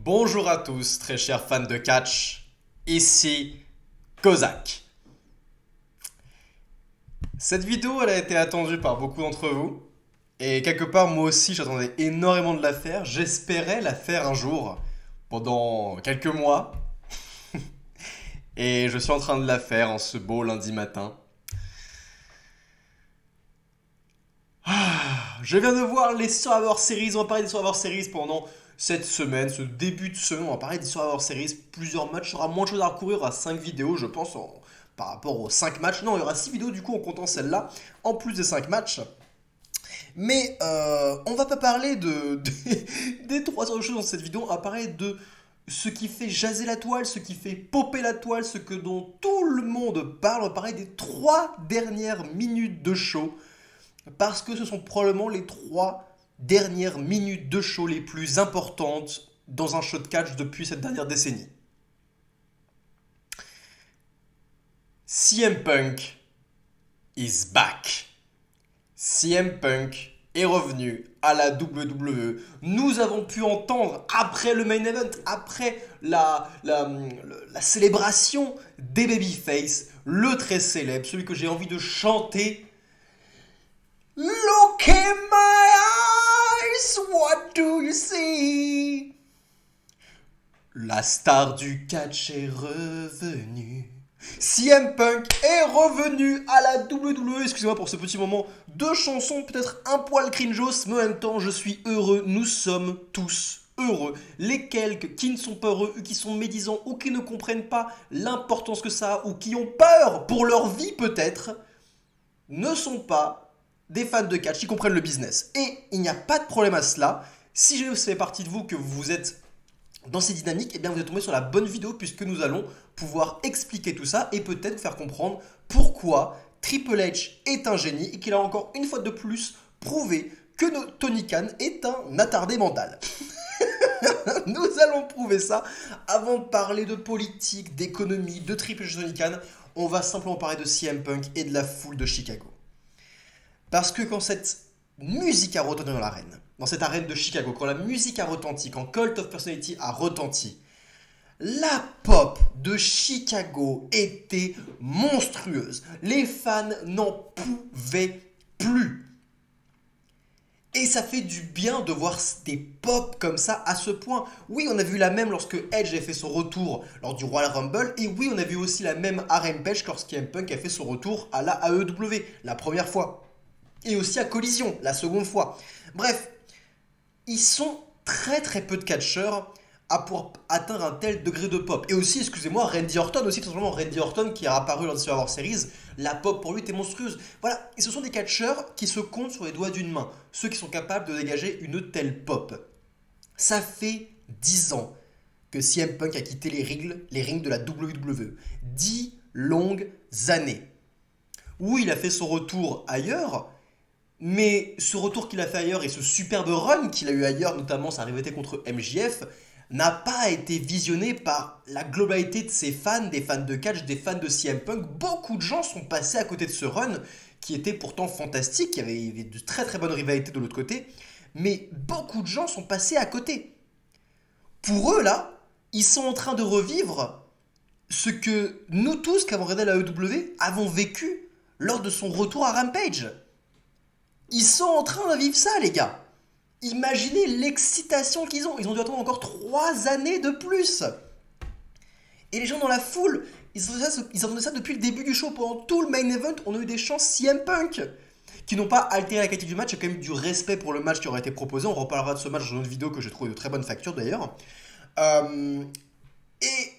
Bonjour à tous, très chers fans de catch, ici Kozak. Cette vidéo, elle a été attendue par beaucoup d'entre vous, et quelque part, moi aussi, j'attendais énormément de la faire. J'espérais la faire un jour, pendant quelques mois, et je suis en train de la faire en ce beau lundi matin. Je viens de voir les Survivor Series, on va parler des Survivor Series pendant cette semaine, ce début de semaine, on va parler des Survivor Series, plusieurs matchs, il y aura moins de choses à recourir à 5 vidéos je pense par rapport aux 5 matchs. Non, il y aura 6 vidéos du coup en comptant celle-là, en plus des 5 matchs. Mais on va pas parler des 3 autres choses dans cette vidéo, on va parler de ce qui fait jaser la toile, ce qui fait popper la toile, ce que dont tout le monde parle. On va parler des 3 dernières minutes de show parce que ce sont probablement les 3 dernières minutes de show les plus importantes dans un show de catch depuis cette dernière décennie. CM Punk is back. CM Punk est revenu à la WWE. Nous avons pu entendre, après le main event, après la célébration des Babyface, le très célèbre, celui que j'ai envie de chanter. Look in my eyes, what do you see? La star du catch est revenue. CM Punk est revenu à la WWE. Excusez-moi pour ce petit moment de chanson, peut-être un poil cringeos, mais en même temps, je suis heureux. Nous sommes tous heureux. Les quelques qui ne sont pas heureux, qui sont médisants ou qui ne comprennent pas l'importance que ça a ou qui ont peur pour leur vie peut-être, ne sont pas des fans de catch qui comprennent le business. Et il n'y a pas de problème à cela. Si je fais partie de vous, que vous êtes dans ces dynamiques, eh bien vous êtes tombé sur la bonne vidéo puisque nous allons pouvoir expliquer tout ça et peut-être vous faire comprendre pourquoi Triple H est un génie et qu'il a encore une fois de plus prouvé que Tony Khan est un attardé mental. Nous allons prouver ça avant de parler de politique, d'économie, de Triple H Tony Khan. On va simplement parler de CM Punk et de la foule de Chicago. Parce que quand cette musique a retenti dans l'arène, dans cette arène de Chicago, quand la musique a retenti, quand Cult of Personality a retenti, la pop de Chicago était monstrueuse. Les fans n'en pouvaient plus. Et ça fait du bien de voir des pop comme ça à ce point. Oui, on a vu la même lorsque Edge a fait son retour lors du Royal Rumble. Et oui, on a vu aussi la même à Rampage lorsqu'CM Punk a fait son retour à la AEW, la première fois. Et aussi à Collision, la seconde fois. Bref, ils sont très très peu de catcheurs à pouvoir atteindre un tel degré de pop. Et aussi, excusez-moi, Randy Orton aussi, tout simplement Randy Orton qui a apparu lors des Survivor Series, la pop pour lui était monstrueuse. Voilà, et ce sont des catcheurs qui se comptent sur les doigts d'une main, ceux qui sont capables de dégager une telle pop. Ça fait 10 ans que CM Punk a quitté les rings de la WWE. 10 longues années. Oui, il a fait son retour ailleurs, mais ce retour qu'il a fait ailleurs et ce superbe run qu'il a eu ailleurs, notamment sa rivalité contre MJF, n'a pas été visionné par la globalité de ses fans, des fans de catch, des fans de CM Punk. Beaucoup de gens sont passés à côté de ce run qui était pourtant fantastique, il y avait de très très bonnes rivalités de l'autre côté, mais beaucoup de gens sont passés à côté. Pour eux là, ils sont en train de revivre ce que nous tous qui avons regardé la EW avons vécu lors de son retour à Rampage. Ils sont en train de vivre ça, les gars. Imaginez l'excitation qu'ils ont. Ils ont dû attendre encore 3 années de plus. Et les gens dans la foule, ils attendaient ça depuis le début du show. Pendant tout le main event, on a eu des chants CM Punk qui n'ont pas altéré la qualité du match. Il y a quand même du respect pour le match qui aurait été proposé. On reparlera de ce match dans une autre vidéo que j'ai trouvé de très bonne facture d'ailleurs. Et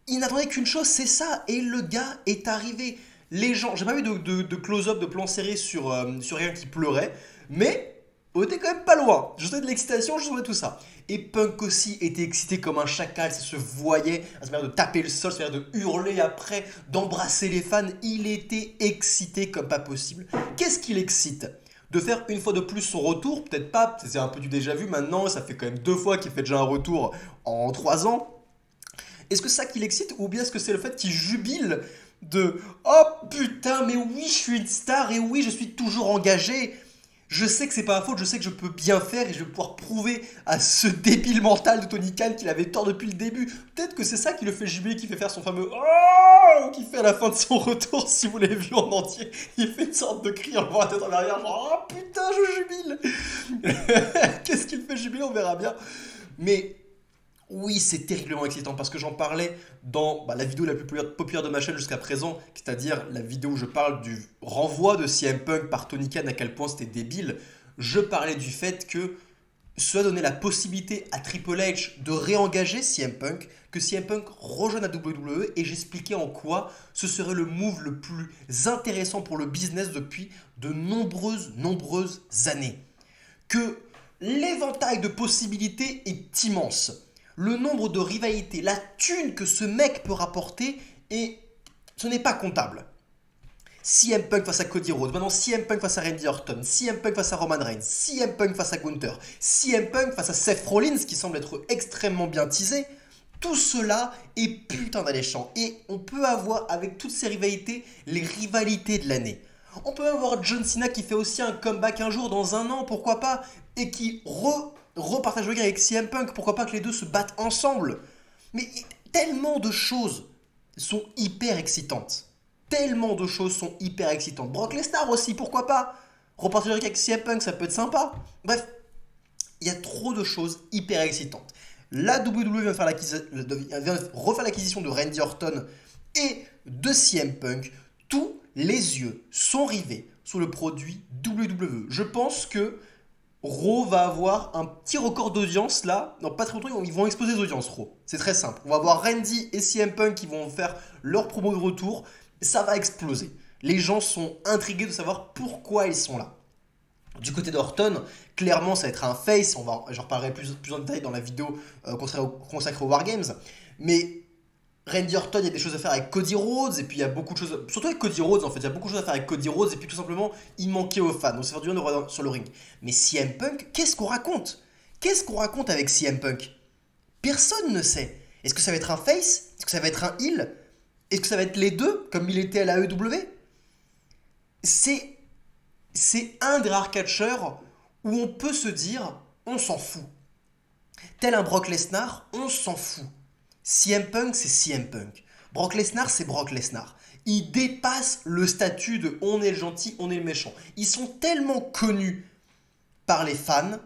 ils n'attendaient qu'une chose, c'est ça. Et le gars est arrivé. Les gens, j'ai pas vu de close-up, de plan serré sur rien qui pleurait, mais on était quand même pas loin. Je sentais de l'excitation, je sentais tout ça. Et Punk aussi était excité comme un chacal, ça se voyait, à sa manière de taper le sol, sa manière de hurler après, d'embrasser les fans. Il était excité comme pas possible. Qu'est-ce qui l'excite? De faire une fois de plus son retour, peut-être pas, c'est un peu du déjà vu maintenant, ça fait quand même 2 fois qu'il fait déjà un retour en 3 ans. Est-ce que c'est ça qui l'excite ou bien est-ce que c'est le fait qu'il jubile de oh putain, mais oui, je suis une star et oui, je suis toujours engagé. Je sais que c'est pas ma faute, je sais que je peux bien faire et je vais pouvoir prouver à ce débile mental de Tony Khan qu'il avait tort depuis le début. Peut-être que c'est ça qui le fait jubiler, qui fait faire son fameux oh qui fait à la fin de son retour, si vous l'avez vu en entier. Il fait une sorte de cri en levant la tête en arrière, genre oh putain, je jubile. Qu'est-ce qu'il fait jubiler, on verra bien. Mais oui, c'est terriblement excitant parce que j'en parlais dans la vidéo la plus populaire de ma chaîne jusqu'à présent, c'est-à-dire la vidéo où je parle du renvoi de CM Punk par Tony Khan, à quel point c'était débile. Je parlais du fait que cela donnait la possibilité à Triple H de réengager CM Punk, que CM Punk rejoigne la WWE et j'expliquais en quoi ce serait le move le plus intéressant pour le business depuis de nombreuses années. Que l'éventail de possibilités est immense. Le nombre de rivalités, la thune que ce mec peut rapporter, et ce n'est pas comptable. CM Punk face à Cody Rhodes, maintenant CM Punk face à Randy Orton, CM Punk face à Roman Reigns, CM Punk face à Gunther, CM Punk face à Seth Rollins qui semble être extrêmement bien teasé. Tout cela est putain d'alléchant et on peut avoir avec toutes ces rivalités les rivalités de l'année. On peut avoir John Cena qui fait aussi un comeback un jour dans un an, pourquoi pas, et qui repartage le gain avec CM Punk, pourquoi pas que les deux se battent ensemble. Mais tellement de choses sont hyper excitantes. Tellement de choses sont hyper excitantes. Brock Lesnar aussi, pourquoi pas. Repartager avec CM Punk, ça peut être sympa. Bref, il y a trop de choses hyper excitantes. La WWE vient refaire l'acquisition de Randy Orton et de CM Punk. Tous les yeux sont rivés sur le produit WWE. Je pense que Raw va avoir un petit record d'audience là. Non, pas très longtemps, ils vont exploser les audiences Raw. C'est très simple. On va voir Randy et CM Punk qui vont faire leur promo de retour. Ça va exploser. Les gens sont intrigués de savoir pourquoi ils sont là. Du côté d'Orton, clairement ça va être un face, j'en reparlerai plus en détail dans la vidéo consacrée aux Wargames, mais Randy Orton, il y a des choses à faire avec Cody Rhodes, et puis il y a beaucoup de choses, surtout avec Cody Rhodes en fait, il y a beaucoup de choses à faire avec Cody Rhodes, et puis tout simplement, il manquait aux fans, donc ça fait du bien sur le ring. Mais CM Punk, qu'est-ce qu'on raconte? Qu'est-ce qu'on raconte avec CM Punk? Personne ne sait. Est-ce que ça va être un face? Est-ce que ça va être un heel? Est-ce que ça va être les deux, comme il était à la AEW? C'est un des rares catcheurs où on peut se dire on s'en fout. Tel un Brock Lesnar, on s'en fout. CM Punk, c'est CM Punk. Brock Lesnar, c'est Brock Lesnar. Ils dépassent le statut de on est le gentil, on est le méchant. Ils sont tellement connus par les fans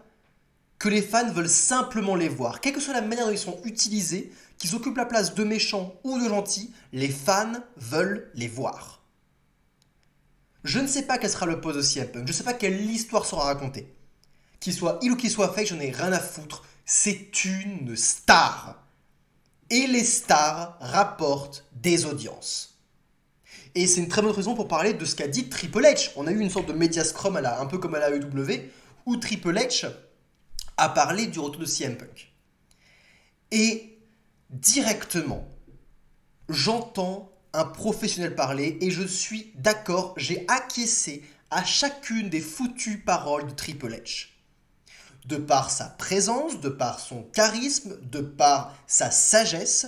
que les fans veulent simplement les voir. Quelle que soit la manière dont ils sont utilisés, qu'ils occupent la place de méchants ou de gentils, les fans veulent les voir. Je ne sais pas quel sera le poste de CM Punk, je ne sais pas quelle histoire sera racontée. Qu'il soit il ou qu'il soit fake, j'en ai rien à foutre. C'est une star. Et les stars rapportent des audiences. Et c'est une très bonne raison pour parler de ce qu'a dit Triple H. On a eu une sorte de média scrum un peu comme à la AEW, où Triple H a parlé du retour de CM Punk. Et directement, j'entends un professionnel parler et je suis d'accord, j'ai acquiescé à chacune des foutues paroles de Triple H. De par sa présence, de par son charisme, de par sa sagesse,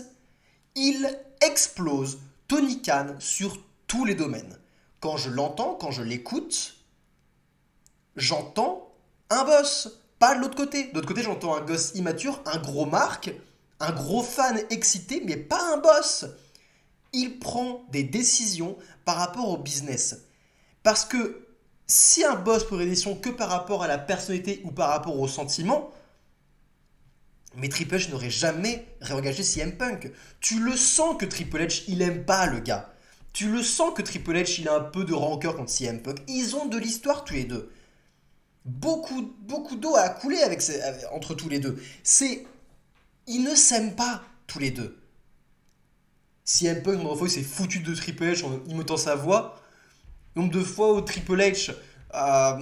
il explose Tony Khan sur tous les domaines. Quand je l'entends, quand je l'écoute, j'entends un boss, pas de l'autre côté. De l'autre côté, j'entends un gosse immature, un gros marque, un gros fan excité, mais pas un boss. Il prend des décisions par rapport au business. Parce que si un boss prend des décisions que par rapport à la personnalité ou par rapport au sentiment, mais Triple H n'aurait jamais réengagé CM Punk. Tu le sens que Triple H, il aime pas le gars. Tu le sens que Triple H, il a un peu de rancœur contre CM Punk. Ils ont de l'histoire tous les deux. Beaucoup d'eau a coulé entre tous les deux. Ils ne s'aiment pas tous les deux. CM Punk, nombre de fois, il s'est foutu de Triple H en imitant sa voix. Nombre de fois où Triple H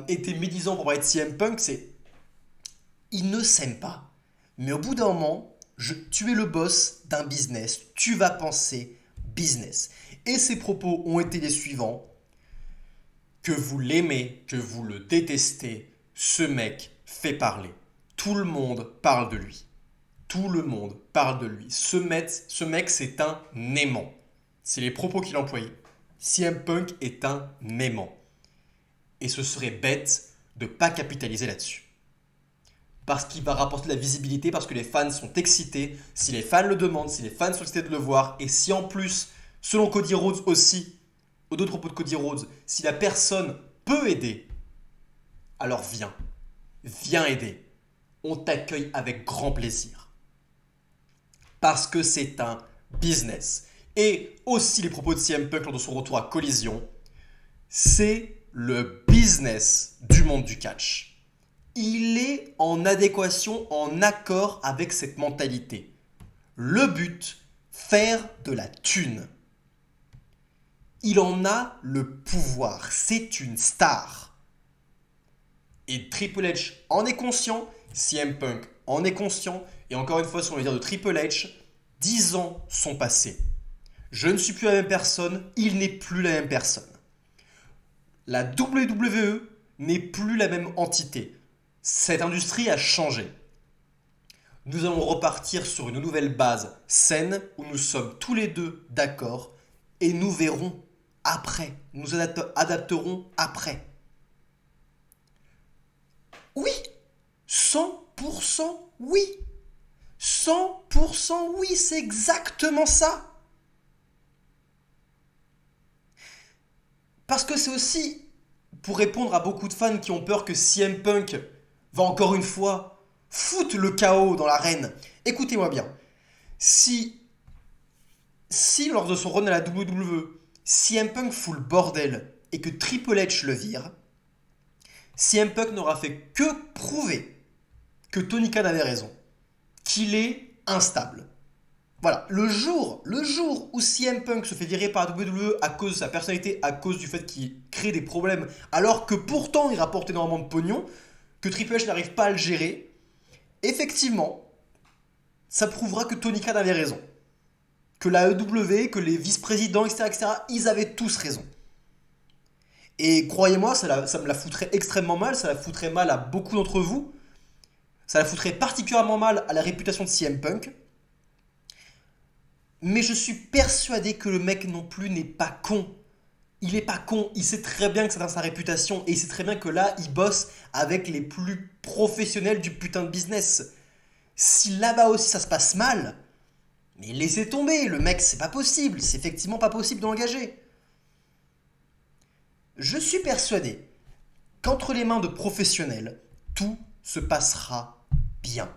était médisant pour parler de CM Punk, ils ne s'aiment pas. Mais au bout d'un moment, tu es le boss d'un business, tu vas penser business. Et ses propos ont été les suivants. Que vous l'aimez, que vous le détestez, ce mec fait parler. Tout le monde parle de lui. Tout le monde parle de lui. Ce mec, c'est un aimant. C'est les propos qu'il employait. CM Punk est un aimant. Et ce serait bête de ne pas capitaliser là-dessus. Parce qu'il va rapporter de la visibilité, parce que les fans sont excités, si les fans le demandent, si les fans sont excités de le voir, et si en plus, selon Cody Rhodes aussi, ou d'autres propos de Cody Rhodes, si la personne peut aider, alors viens aider. On t'accueille avec grand plaisir. Parce que c'est un business. Et aussi les propos de CM Punk lors de son retour à Collision, c'est le business du monde du catch. Il est en adéquation, en accord avec cette mentalité. Le but, faire de la thune. Il en a le pouvoir, c'est une star. Et Triple H en est conscient, CM Punk en est conscient, et encore une fois, si on veut dire de Triple H, 10 ans sont passés. Je ne suis plus la même personne, il n'est plus la même personne. La WWE n'est plus la même entité. Cette industrie a changé. Nous allons repartir sur une nouvelle base saine où nous sommes tous les deux d'accord et nous verrons après. Nous adapterons après. Oui, 100% oui. 100% oui, c'est exactement ça. Parce que c'est aussi pour répondre à beaucoup de fans qui ont peur que CM Punk va encore une fois foutre le chaos dans l'arène. Écoutez-moi bien. Si lors de son run à la WWE, CM Punk fout le bordel et que Triple H le vire, CM Punk n'aura fait que prouver que Tony Khan avait raison, qu'il est instable. Voilà, le jour où CM Punk se fait virer par la WWE à cause de sa personnalité, à cause du fait qu'il crée des problèmes, alors que pourtant il rapporte énormément de pognon, que Triple H n'arrive pas à le gérer, effectivement, ça prouvera que Tony Khan avait raison. Que la EW, que les vice-présidents, etc., ils avaient tous raison. Et croyez-moi, ça me la foutrait extrêmement mal, ça la foutrait mal à beaucoup d'entre vous, ça la foutrait particulièrement mal à la réputation de CM Punk. Mais je suis persuadé que le mec non plus n'est pas con. Il est pas con, il sait très bien que c'est dans sa réputation et il sait très bien que là, il bosse avec les plus professionnels du putain de business. Si là-bas aussi ça se passe mal, mais laissez tomber, le mec, c'est pas possible, c'est effectivement pas possible de l'engager. Je suis persuadé qu'entre les mains de professionnels, tout se passera bien.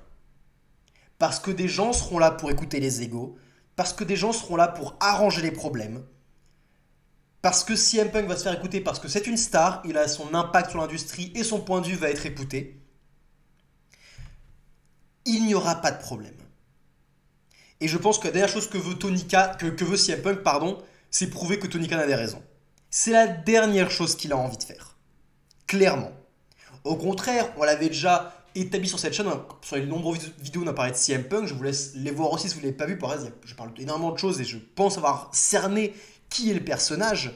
Parce que des gens seront là pour écouter les égos, parce que des gens seront là pour arranger les problèmes, parce que CM Punk va se faire écouter parce que c'est une star, il a son impact sur l'industrie et son point de vue va être écouté, il n'y aura pas de problème. Et je pense que la dernière chose que veut CM Punk, c'est prouver que Tony Khan avait raison. C'est la dernière chose qu'il a envie de faire. Clairement. Au contraire, on l'avait déjà établi sur cette chaîne, sur les nombreuses vidéos où on a parlé de CM Punk, je vous laisse les voir aussi si vous ne l'avez pas vu, je parle énormément de choses et je pense avoir cerné qui est le personnage.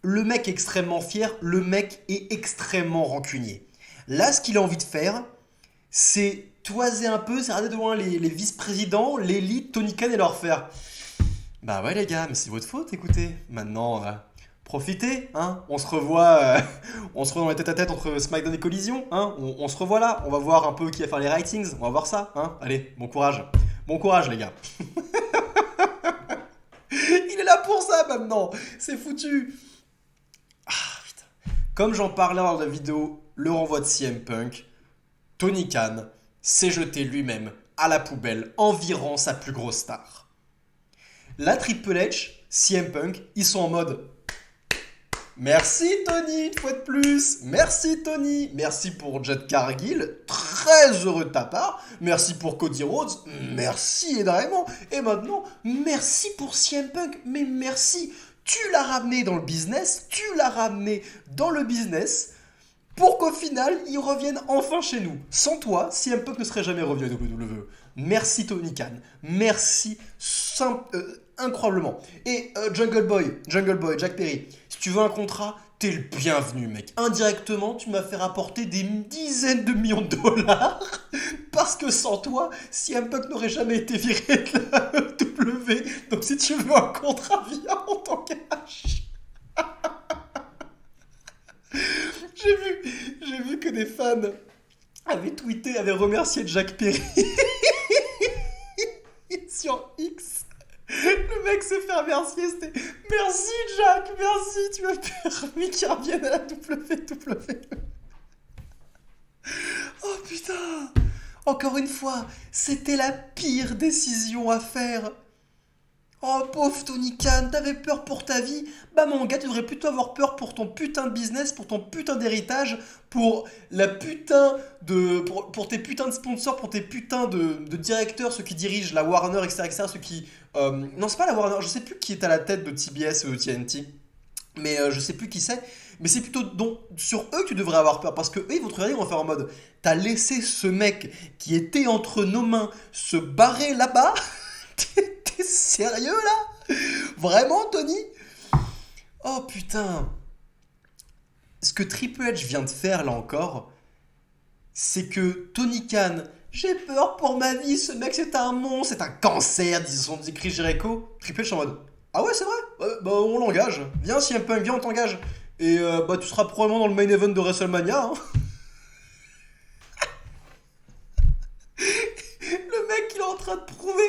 Le mec est extrêmement fier, le mec est extrêmement rancunier. Là, ce qu'il a envie de faire, c'est toiser un peu, c'est regarder devant les vice-présidents, l'élite, Tony Khan et leur faire bah ouais les gars, mais c'est votre faute, écoutez. Maintenant, profitez, hein. On se revoit dans les tête-à-tête entre SmackDown et Collision, hein. On se revoit là, on va voir un peu qui va faire les ratings, on va voir ça, hein. Allez, bon courage. Bon courage les gars. Il est là pour ça maintenant, c'est foutu. Ah putain. Comme j'en parlais dans la vidéo, le renvoi de CM Punk, Tony Khan s'est jeté lui-même à la poubelle en virant sa plus grosse star. La Triple H, CM Punk, ils sont en mode merci Tony, une fois de plus. Merci Tony. Merci pour Jade Cargill. Très heureux de ta part. Merci pour Cody Rhodes. Merci énormément. Et maintenant, merci pour CM Punk. Mais merci. Tu l'as ramené dans le business. Tu l'as ramené dans le business pour qu'au final, il revienne enfin chez nous. Sans toi, CM Punk ne serait jamais revenu à WWE. Merci Tony Khan. Merci incroyablement. Et Jungle Boy, Jack Perry, si tu veux un contrat, t'es le bienvenu, mec. Indirectement, tu m'as fait rapporter des dizaines de millions de dollars parce que sans toi, CM Punk n'aurait jamais été viré de la WWE. Donc si tu veux un contrat, viens en tant qu'H. J'ai vu que des fans avaient tweeté, avaient remercié Jack Perry sur X. Le mec s'est fait remercier, c'était merci Jack, merci, tu m'as permis qu'il revienne à la WWE. Oh putain! Encore une fois, c'était la pire décision à faire. Oh pauvre Tony Khan, t'avais peur pour ta vie? Bah mon gars, tu devrais plutôt avoir peur pour ton putain de business, pour ton putain d'héritage, pour la putain de... pour tes putains de sponsors, pour tes putains de directeurs, ceux qui dirigent la Warner, etc. Ceux qui... non, c'est pas la Warner, je sais plus qui est à la tête de TBS ou TNT. Mais je sais plus qui c'est. Mais c'est plutôt sur eux que tu devrais avoir peur. Parce que eux, ils vont te regarder, ils vont faire en mode t'as laissé ce mec qui était entre nos mains se barrer là-bas. T'es sérieux là? Vraiment, Tony? Oh putain. Ce que Triple H vient de faire là encore, c'est que Tony Khan, j'ai peur pour ma vie, ce mec c'est un monstre, c'est un cancer, dit Chris Jericho. Triple H en mode ah ouais, c'est vrai? Bah on l'engage. Viens, CM Punk, viens, on t'engage. Et bah tu seras probablement dans le main event de WrestleMania. Hein. Le mec, il est en train de prouver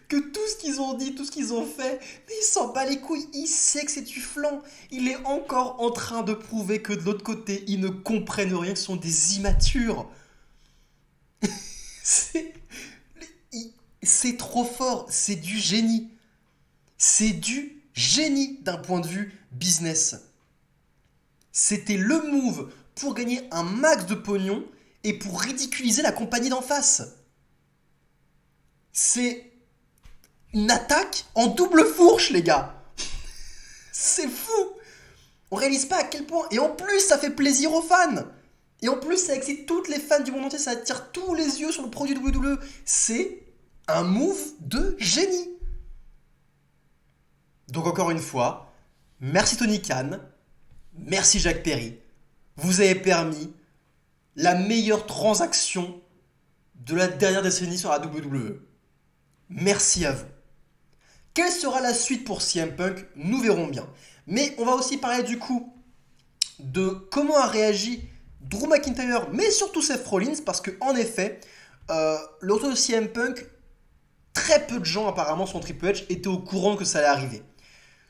que tout ce qu'ils ont dit, tout ce qu'ils ont fait, mais il s'en bat les couilles, il sait que c'est du flan. Il est encore en train de prouver que de l'autre côté, ils ne comprennent rien, que ce sont des immatures. C'est... C'est trop fort, c'est du génie. C'est du génie d'un point de vue business. C'était le move pour gagner un max de pognon et pour ridiculiser la compagnie d'en face. C'est une attaque en double fourche, les gars. C'est fou. On réalise pas à quel point. Et en plus, ça fait plaisir aux fans. Et en plus, ça excite toutes les fans du monde entier. Ça attire tous les yeux sur le produit WWE. C'est un move de génie. Donc encore une fois, merci Tony Khan, merci Jack Perry. Vous avez permis la meilleure transaction de la dernière décennie sur la WWE. Merci à vous. Quelle sera la suite pour CM Punk? Nous verrons bien. Mais on va aussi parler du coup de comment a réagi Drew McIntyre, mais surtout Seth Rollins, parce que en effet, le retour de CM Punk, très peu de gens apparemment sur Triple H étaient au courant que ça allait arriver.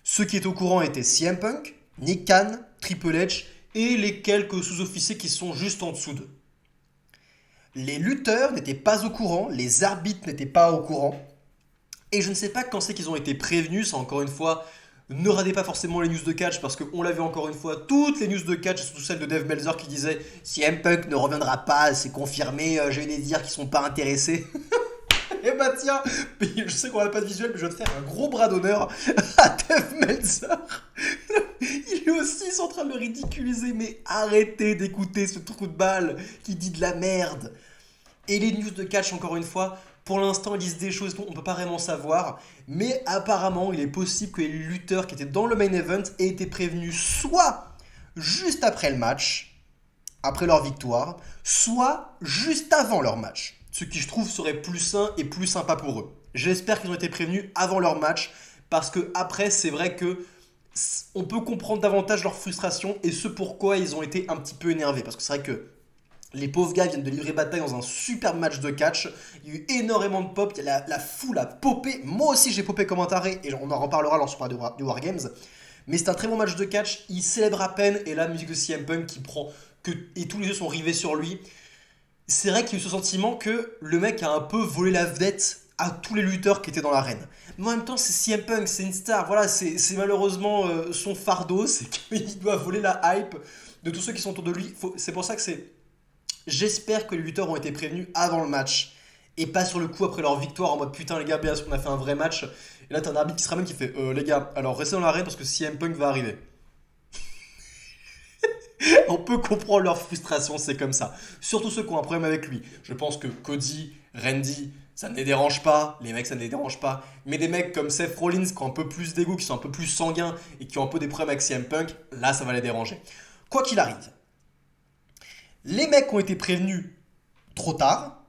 Ceux qui étaient au courant étaient CM Punk, Nick Khan, Triple H et les quelques sous-officiers qui sont juste en dessous d'eux. Les lutteurs n'étaient pas au courant, les arbitres n'étaient pas au courant. Et je ne sais pas quand c'est qu'ils ont été prévenus, ça encore une fois, ne ratez pas forcément les news de catch parce qu'on l'a vu encore une fois, toutes les news de catch, surtout celle de Dave Meltzer qui disait CM Punk ne reviendra pas, c'est confirmé, j'ai eu des dires qui sont pas intéressés. Et bah tiens, je sais qu'on n'a pas de visuel, mais je vais te faire un gros bras d'honneur à Dave Meltzer. Il est aussi en train de le ridiculiser, mais arrêtez d'écouter ce trou de balle qui dit de la merde. Et les news de catch, encore une fois, pour l'instant, ils disent des choses qu'on ne peut pas vraiment savoir, mais apparemment, il est possible que les lutteurs qui étaient dans le main event aient été prévenus soit juste après le match, après leur victoire, soit juste avant leur match. Ce qui, je trouve, serait plus sain et plus sympa pour eux. J'espère qu'ils ont été prévenus avant leur match, parce que après, c'est vrai que on peut comprendre davantage leur frustration et ce pourquoi ils ont été un petit peu énervés. Parce que c'est vrai que les pauvres gars viennent de livrer bataille dans un super match de catch. Il y a eu énormément de pop. La foule a popé. Moi aussi, j'ai popé comme un taré. Et on en reparlera lorsqu'on parlera du Wargames. Mais c'est un très bon match de catch. Il célèbre à peine. Et la musique de CM Punk qui prend. Et tous les yeux sont rivés sur lui. C'est vrai qu'il y a eu ce sentiment que le mec a un peu volé la vedette à tous les lutteurs qui étaient dans l'arène. Mais en même temps, c'est CM Punk, c'est une star. Voilà, c'est malheureusement son fardeau. C'est qu'il doit voler la hype de tous ceux qui sont autour de lui. C'est pour ça que c'est. J'espère que les lutteurs ont été prévenus avant le match et pas sur le coup après leur victoire en mode putain les gars, bien sûr qu'on a fait un vrai match. Et là t'as un arbitre qui se ramène qui fait les gars, alors restez dans l'arène parce que CM Punk va arriver. On peut comprendre leur frustration, c'est comme ça. Surtout ceux qui ont un problème avec lui. Je pense que Cody, Randy, ça ne les dérange pas. Les mecs, ça ne les dérange pas. Mais des mecs comme Seth Rollins qui ont un peu plus d'ego, qui sont un peu plus sanguins et qui ont un peu des problèmes avec CM Punk, là ça va les déranger. Quoi qu'il arrive. Les mecs ont été prévenus trop tard.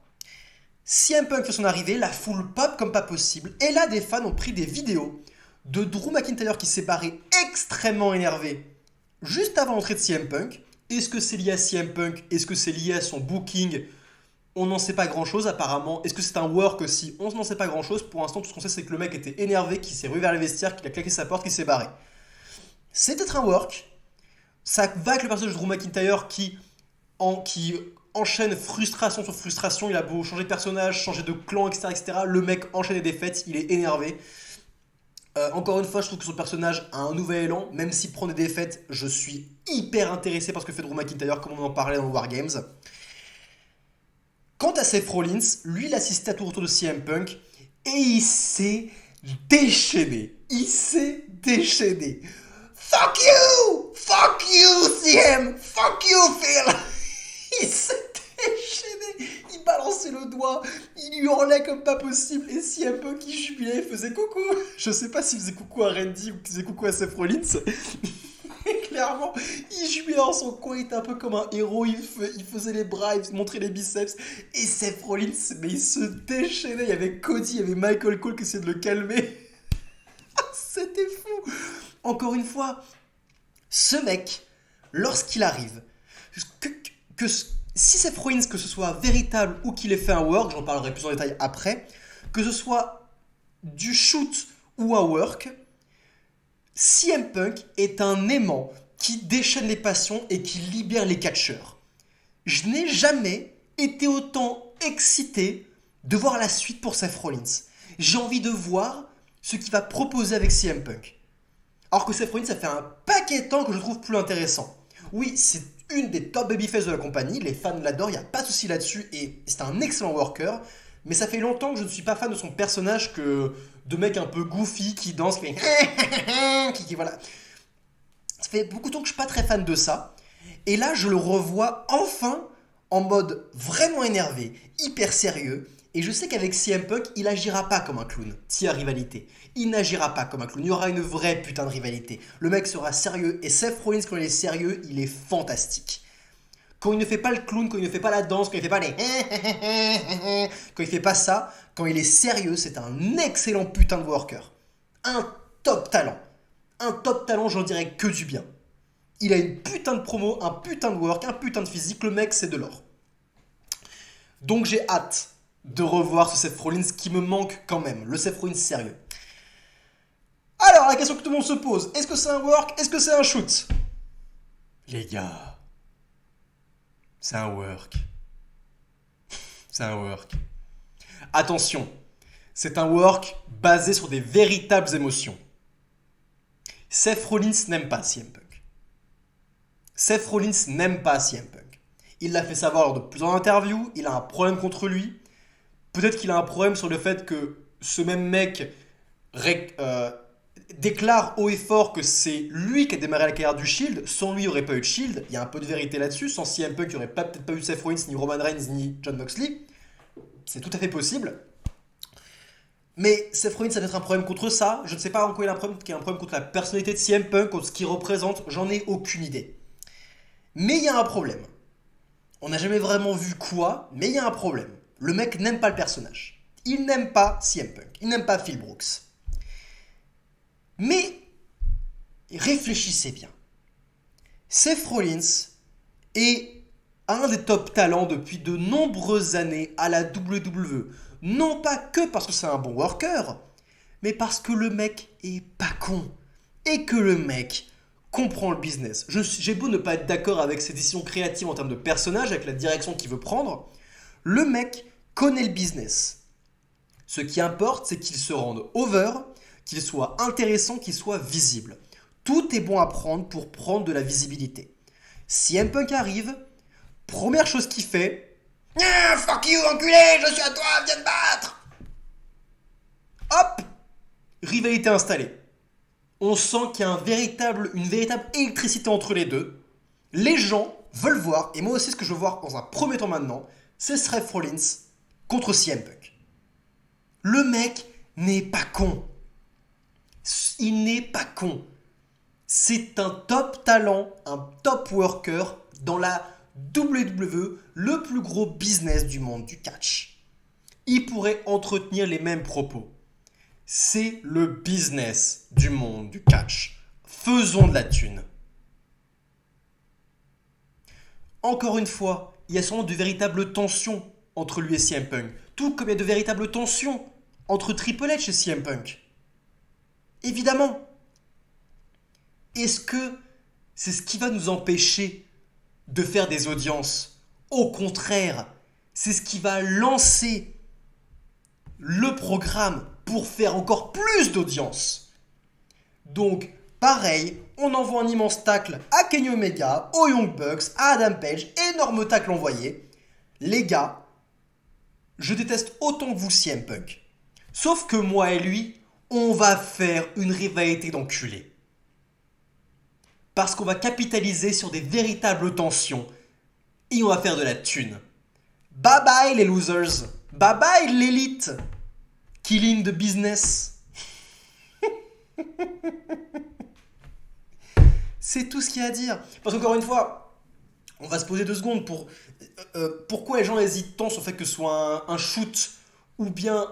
CM Punk fait son arrivée, la foule pop comme pas possible. Et là, des fans ont pris des vidéos de Drew McIntyre qui s'est barré extrêmement énervé juste avant l'entrée de CM Punk. Est-ce que c'est lié à CM Punk? Est-ce que c'est lié à son booking? On n'en sait pas grand-chose apparemment. Est-ce que c'est un work aussi? On n'en sait pas grand-chose. Pour l'instant, tout ce qu'on sait, c'est que le mec était énervé, qu'il s'est rue vers les vestiaires, qu'il a claqué sa porte, qu'il s'est barré. C'est peut-être un work. Ça va avec le personnage de Drew McIntyre qui enchaîne frustration sur frustration. Il a beau changer de personnage, changer de clan, etc., etc. Le mec enchaîne les défaites, il est énervé. Encore une fois, je trouve que son personnage a un nouvel élan. Même s'il prend des défaites, je suis hyper intéressé par ce que fait Drew McIntyre, comme on en parlait dans le Wargames. Quant à Seth Rollins, lui, il assistait à tout retour de CM Punk et il s'est déchaîné. Il s'est déchaîné. Fuck you! Fuck you, CM! Fuck you, Phil! Il s'est déchaîné. Il balançait le doigt. Il hurlait comme pas possible. Et CM Punk, il jubilait, il faisait coucou. Je sais pas s'il faisait coucou à Randy ou qu'il faisait coucou à Seth Rollins. Et clairement, il jubilait dans son coin, il était un peu comme un héros, il faisait les bras, il montrait les biceps. Et Seth Rollins, mais il se déchaînait. Il y avait Cody, il y avait Michael Cole qui essayait de le calmer. C'était fou. Encore une fois, ce mec, lorsqu'il arrive, que si Seth Rollins, que ce soit véritable ou qu'il ait fait un work, j'en parlerai plus en détail après, que ce soit du shoot ou un work, CM Punk est un aimant qui déchaîne les passions et qui libère les catcheurs. Je n'ai jamais été autant excité de voir la suite pour Seth Rollins. J'ai envie de voir ce qu'il va proposer avec CM Punk. Alors que Seth Rollins, ça fait un paquet de temps que je trouve plus intéressant. Oui, c'est une des top babyface de la compagnie, les fans l'adorent, il n'y a pas de souci là-dessus, et c'est un excellent worker, mais ça fait longtemps que je ne suis pas fan de son personnage que de mec un peu goofy qui danse, qui fait voilà. Ça fait beaucoup de temps que je suis pas très fan de ça, et là je le revois enfin en mode vraiment énervé, hyper sérieux, et je sais qu'avec CM Punk, il agira pas comme un clown, s'il y a rivalité. Il n'agira pas comme un clown, il y aura une vraie putain de rivalité. Le mec sera sérieux, et Seth Rollins, quand il est sérieux, il est fantastique. Quand il ne fait pas le clown, quand il ne fait pas la danse, quand il ne fait pas les... quand il fait pas ça, quand il est sérieux, c'est un excellent putain de worker. Un top talent. Un top talent, j'en dirais que du bien. Il a une putain de promo, un putain de work, un putain de physique, le mec c'est de l'or. Donc j'ai hâte de revoir ce Seth Rollins qui me manque quand même, le Seth Rollins sérieux. Alors, la question que tout le monde se pose, est-ce que c'est un work? Est-ce que c'est un shoot? Les gars, c'est un work. C'est un work. Attention, c'est un work basé sur des véritables émotions. Seth Rollins n'aime pas CM Punk. Seth Rollins n'aime pas CM Punk. Il l'a fait savoir lors de plusieurs interviews, il a un problème contre lui. Peut-être qu'il a un problème sur le fait que ce même mec déclare haut et fort que c'est lui qui a démarré la carrière du Shield. Sans lui, il n'y aurait pas eu de Shield. Il y a un peu de vérité là-dessus. Sans CM Punk, il n'y aurait peut-être pas eu Seth Rollins, ni Roman Reigns, ni Jon Moxley. C'est tout à fait possible. Mais Seth Rollins a peut-être un problème contre ça. Je ne sais pas en quoi il a un problème, qu'il y a un problème contre la personnalité de CM Punk, contre ce qu'il représente. J'en ai aucune idée. Mais il y a un problème. On n'a jamais vraiment vu quoi, mais il y a un problème. Le mec n'aime pas le personnage. Il n'aime pas CM Punk. Il n'aime pas Phil Brooks. Mais réfléchissez bien. Seth Rollins est un des top talents depuis de nombreuses années à la WWE. Non pas que parce que c'est un bon worker, mais parce que le mec est pas con. Et que le mec comprend le business. J'ai beau ne pas être d'accord avec ses décisions créatives en termes de personnage, avec la direction qu'il veut prendre, le mec connaît le business. Ce qui importe, c'est qu'il se rende over, qu'il soit intéressant, qu'il soit visible. Tout est bon à prendre pour prendre de la visibilité. Si CM Punk arrive, première chose qu'il fait, ah, fuck you enculé, je suis à toi, viens te battre. Hop, rivalité installée. On sent qu'il y a une véritable électricité entre les deux. Les gens veulent voir, et moi aussi ce que je veux voir dans un premier temps maintenant, c'est Seth Rollins contre CM Punk. Le mec n'est pas con. Il n'est pas con. C'est un top talent, un top worker dans la WWE, le plus gros business du monde du catch. Il pourrait entretenir les mêmes propos. C'est le business du monde du catch. Faisons de la thune. Encore une fois, il y a sûrement de véritables tensions entre lui et CM Punk. Tout comme il y a de véritables tensions entre Triple H et CM Punk. Évidemment. Est-ce que c'est ce qui va nous empêcher de faire des audiences? Au contraire, c'est ce qui va lancer le programme pour faire encore plus d'audience. Donc, pareil, on envoie un immense tacle à Kenny Omega, aux Young Bucks, à Adam Page, énorme tacle envoyé. Les gars, je déteste autant que vous CM Punk. Sauf que moi et lui, on va faire une rivalité d'enculés. Parce qu'on va capitaliser sur des véritables tensions et on va faire de la thune. Bye bye les losers. Bye bye l'élite. Killing the business. C'est tout ce qu'il y a à dire. Parce qu'encore une fois, on va se poser 2 secondes pour... pourquoi les gens hésitent tant sur le fait que ce soit un shoot ou bien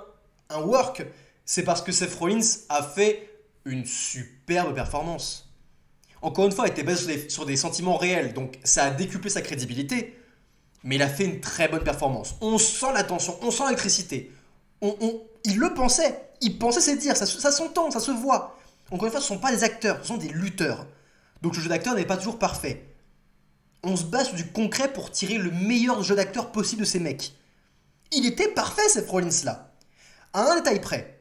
un work? C'est parce que Seth Rollins a fait une superbe performance. Encore une fois, il était basé sur des sentiments réels, donc ça a décuplé sa crédibilité. Mais il a fait une très bonne performance. On sent la tension, on sent l'électricité. Il le pensait. Il pensait ses dires, ça s'entend, ça se voit. Encore une fois, ce ne sont pas des acteurs, ce sont des lutteurs. Donc le jeu d'acteur n'est pas toujours parfait. On se base sur du concret pour tirer le meilleur jeu d'acteur possible de ces mecs. Il était parfait, Seth Rollins là. À un détail près,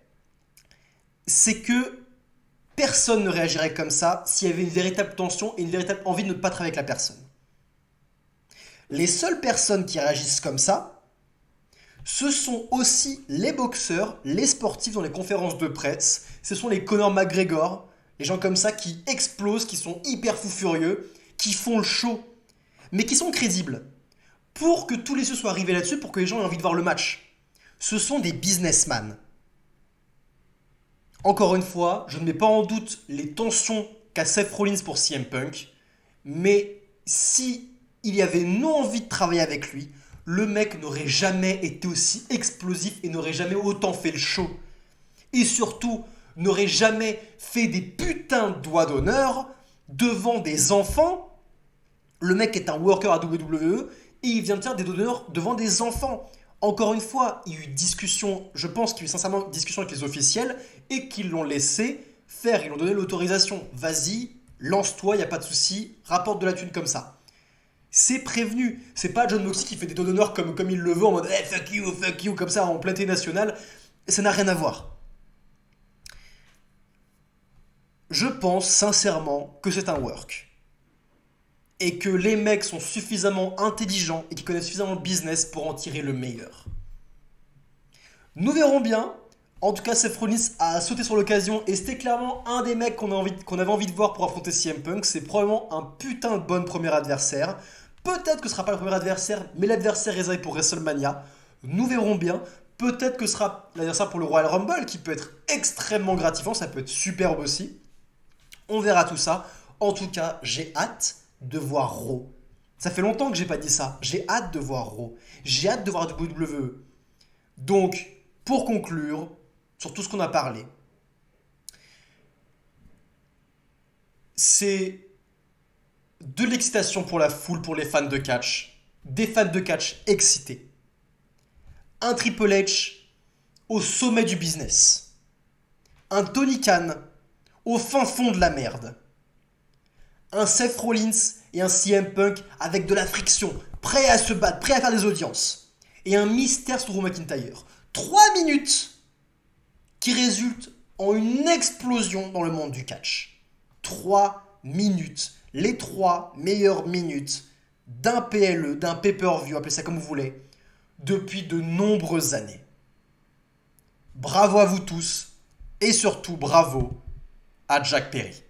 c'est que personne ne réagirait comme ça s'il y avait une véritable tension et une véritable envie de ne pas travailler avec la personne. Les seules personnes qui réagissent comme ça, ce sont aussi les boxeurs, les sportifs dans les conférences de presse. Ce sont les Conor McGregor, les gens comme ça qui explosent, qui sont hyper fous furieux, qui font le show, mais qui sont crédibles. Pour que tous les yeux soient rivés là-dessus, pour que les gens aient envie de voir le match. Ce sont des businessmen. Encore une fois, je ne mets pas en doute les tensions qu'a Seth Rollins pour CM Punk, mais si il y avait non envie de travailler avec lui, le mec n'aurait jamais été aussi explosif et n'aurait jamais autant fait le show. Et surtout, n'aurait jamais fait des putains de doigts d'honneur devant des enfants. Le mec est un worker à WWE et il vient de faire des doigts d'honneur devant des enfants. Encore une fois, il y a eu discussion, je pense qu'il y a eu sincèrement discussion avec les officiels et qu'ils l'ont laissé faire, ils lui ont donné l'autorisation. Vas-y, lance-toi, il n'y a pas de souci, rapporte de la thune comme ça. C'est prévenu, c'est pas John Moxley qui fait des doigts d'honneur comme il le veut en mode hey, fuck you, comme ça en plein télé national. Ça n'a rien à voir. Je pense sincèrement que c'est un work. Et que les mecs sont suffisamment intelligents et qui connaissent suffisamment le business pour en tirer le meilleur. Nous verrons bien. En tout cas, Seth Rollins a sauté sur l'occasion et c'était clairement un des mecs qu'on avait envie de voir pour affronter CM Punk. C'est probablement un putain de bon premier adversaire. Peut-être que ce sera pas le premier adversaire, mais l'adversaire réservé pour WrestleMania. Nous verrons bien. Peut-être que ce sera l'adversaire pour le Royal Rumble, qui peut être extrêmement gratifiant, ça peut être superbe aussi. On verra tout ça. En tout cas, j'ai hâte de voir Raw. Ça fait longtemps que j'ai pas dit ça. J'ai hâte de voir Raw. J'ai hâte de voir WWE. Donc, pour conclure, sur tout ce qu'on a parlé, c'est de l'excitation pour la foule, pour les fans de catch. Des fans de catch excités. Un Triple H au sommet du business. Un Tony Khan au fin fond de la merde. Un Seth Rollins et un CM Punk avec de la friction, prêts à se battre, prêts à faire des audiences. Et un mystère sur Drew McIntyre. 3 minutes qui résultent en une explosion dans le monde du catch. 3 minutes. Les 3 meilleures minutes d'un PLE, d'un pay-per-view, appelez ça comme vous voulez, depuis de nombreuses années. Bravo à vous tous et surtout bravo à Jack Perry.